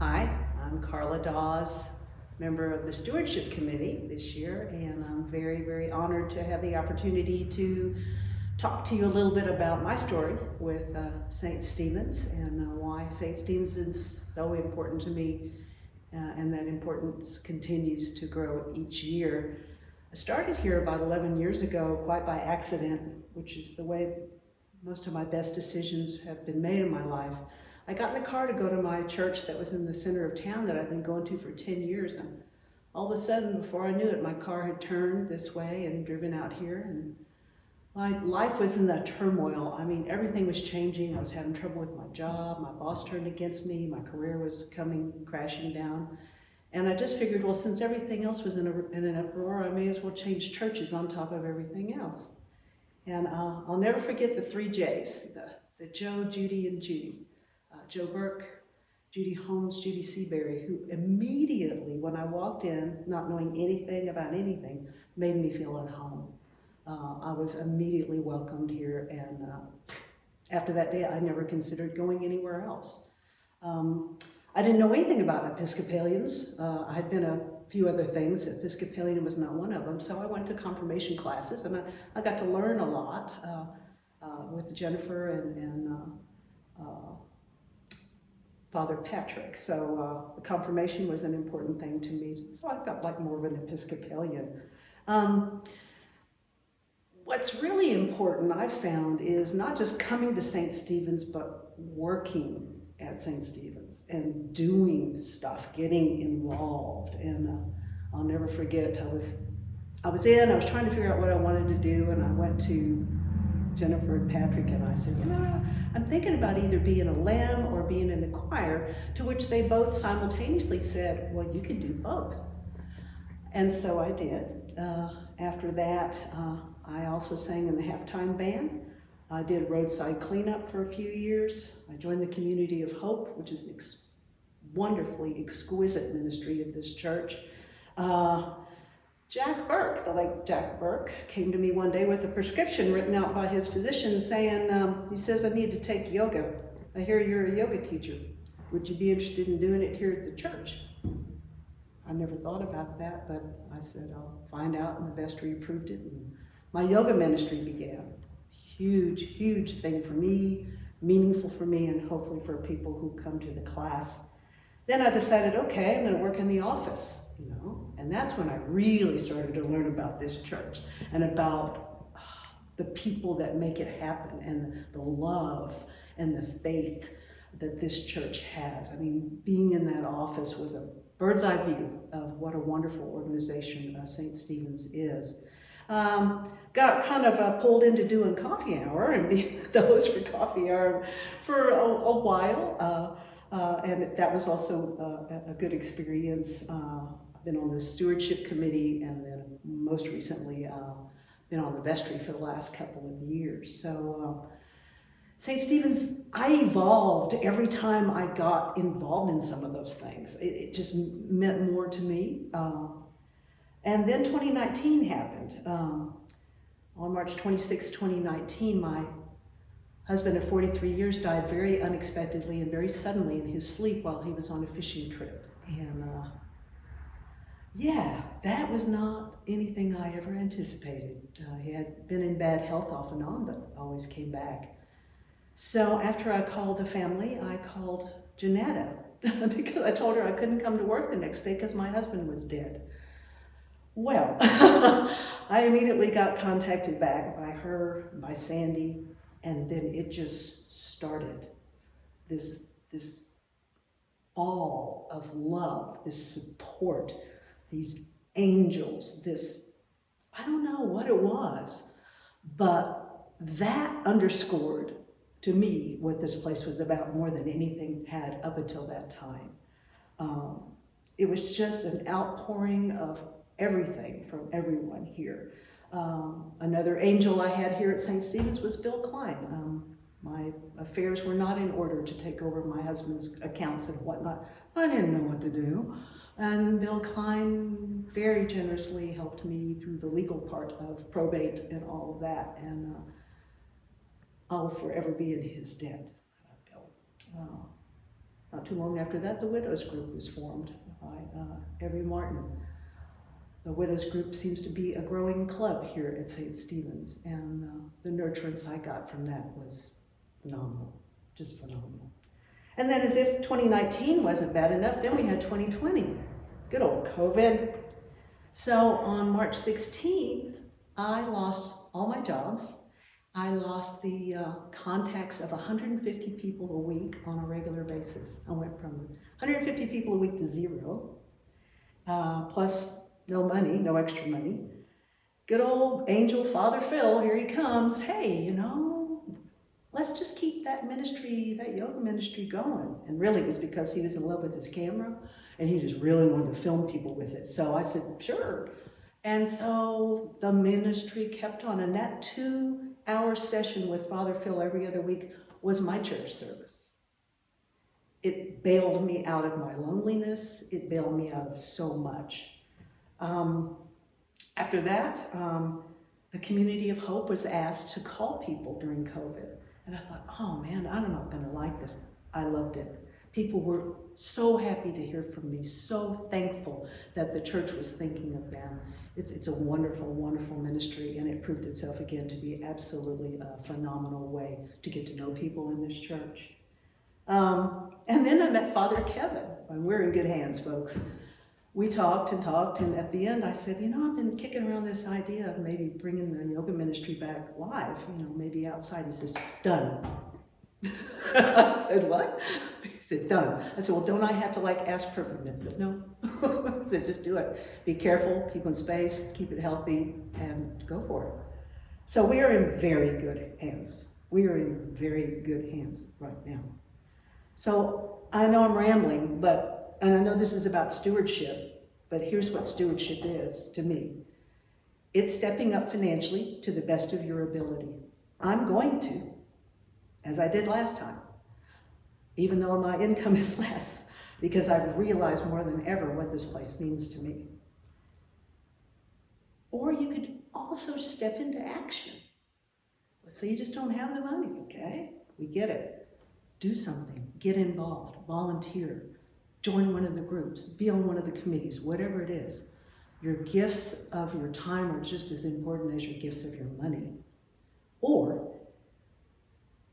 Hi, I'm Carla Daws, member of the Stewardship Committee this year, and I'm very, very honored to have the opportunity to talk to you a little bit about my story with St. Stephen's and why St. Stephen's is so important to me, and that importance continues to grow each year. I started here about 11 years ago, quite by accident, which is the way most of my best decisions have been made in my life. I got in the car to go to my church that was in the center of town that I've been going to for 10 years. And all of a sudden, before I knew it, my car had turned this way and driven out here. And my life was in that turmoil. I mean, everything was changing. I was having trouble with my job. My boss turned against me. My career was coming crashing down. And I just figured, well, since everything else was in an uproar, I may as well change churches on top of everything else. And I'll never forget the 3 J's, the Joe, Judy, and Judy. Joe Burke, Judy Holmes, Judy Seabury, who immediately, when I walked in, not knowing anything about anything, made me feel at home. I was immediately welcomed here, and after that day, I never considered going anywhere else. I didn't know anything about Episcopalians. I had been a few other things. Episcopalian was not one of them, so I went to confirmation classes, and I got to learn a lot with Jennifer and Father Patrick. So the confirmation was an important thing to me. So I felt like more of an Episcopalian. What's really important, I've found, is not just coming to St. Stephen's, but working at St. Stephen's and doing stuff, getting involved. And I'll never forget, I was trying to figure out what I wanted to do, and I went to Jennifer and Patrick, and I said, I'm thinking about either being a lamb or being in the choir, to which they both simultaneously said, well, you can do both. And so I did. After that, I also sang in the halftime band. I did roadside cleanup for a few years. I joined the Community of Hope, which is an wonderfully exquisite ministry of this church. Jack Burke, the late Jack Burke, came to me one day with a prescription written out by his physician saying, he says, I need to take yoga. I hear you're a yoga teacher. Would you be interested in doing it here at the church? I never thought about that, but I said, I'll find out, and the Vestry approved it, and my yoga ministry began. Huge, huge thing for me, meaningful for me, and hopefully for people who come to the class. Then I decided, okay, I'm going to work in the office. And that's when I really started to learn about this church and about the people that make it happen and the love and the faith that this church has. I mean, being in that office was a bird's eye view of what a wonderful organization St. Stephen's is. Got kind of pulled into doing coffee hour and being the host for coffee hour for a while. And that was also a good experience. I've been on the Stewardship Committee, and then most recently been on the Vestry for the last couple of years. So St. Stephen's, I evolved every time I got involved in some of those things. It just meant more to me. And then 2019 happened. On March 26, 2019, my husband of 43 years died very unexpectedly and very suddenly in his sleep while he was on a fishing trip. And yeah, that was not anything I ever anticipated. He had been in bad health off and on, but always came back. So after I called the family, I called Janetta because I told her I couldn't come to work the next day because my husband was dead. Well, I immediately got contacted back by her, by Sandy, and then it just started. This ball of love, this support, these angels, I don't know what it was, but that underscored to me what this place was about more than anything had up until that time. It was just an outpouring of everything from everyone here. Another angel I had here at St. Stephen's was Bill Klein. My affairs were not in order to take over my husband's accounts and whatnot. I didn't know what to do. And Bill Klein very generously helped me through the legal part of probate and all of that. And I'll forever be in his debt, Bill. Not too long after that, the Widows Group was formed by Evie Martin. The Widows Group seems to be a growing club here at St. Stephen's, and the nurturance I got from that was phenomenal, just phenomenal. And then as if 2019 wasn't bad enough, then we had 2020, good old COVID. So on March 16th, I lost all my jobs. I lost the contacts of 150 people a week on a regular basis. I went from 150 people a week to 0, plus no money, no extra money. Good old angel Father Phil, here he comes. Hey, let's just keep that ministry, that yoga ministry going. And really it was because he was in love with his camera and he just really wanted to film people with it. So I said, sure. And so the ministry kept on, and that 2-hour session with Father Phil every other week was my church service. It bailed me out of my loneliness. It bailed me out of so much. After that, the Community of Hope was asked to call people during COVID. And I thought, oh man, I'm not gonna like this. I loved it. People were so happy to hear from me, so thankful that the church was thinking of them. It's a wonderful, wonderful ministry, and it proved itself again to be absolutely a phenomenal way to get to know people in this church. And then I met Father Kevin, and we're in good hands, folks. We talked, and at the end I said, I've been kicking around this idea of maybe bringing the yoga ministry back live, maybe outside. He says, done. I said, what? He said, done. I said, well, don't I have to ask permission? He said, no. I said, just do it. Be careful, keep in space, keep it healthy, and go for it. So we are in very good hands. We are in very good hands right now. So I know I'm rambling, and I know this is about stewardship, but here's what stewardship is to me. It's stepping up financially to the best of your ability. I'm going to, as I did last time, even though my income is less, because I've realized more than ever what this place means to me. Or you could also step into action. Let's say you just don't have the money, okay? We get it. Do something, get involved, volunteer, join one of the groups, be on one of the committees, whatever it is. Your gifts of your time are just as important as your gifts of your money. Or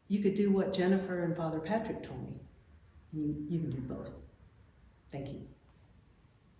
you could do what Jennifer and Father Patrick told me. You can do both. Thank you.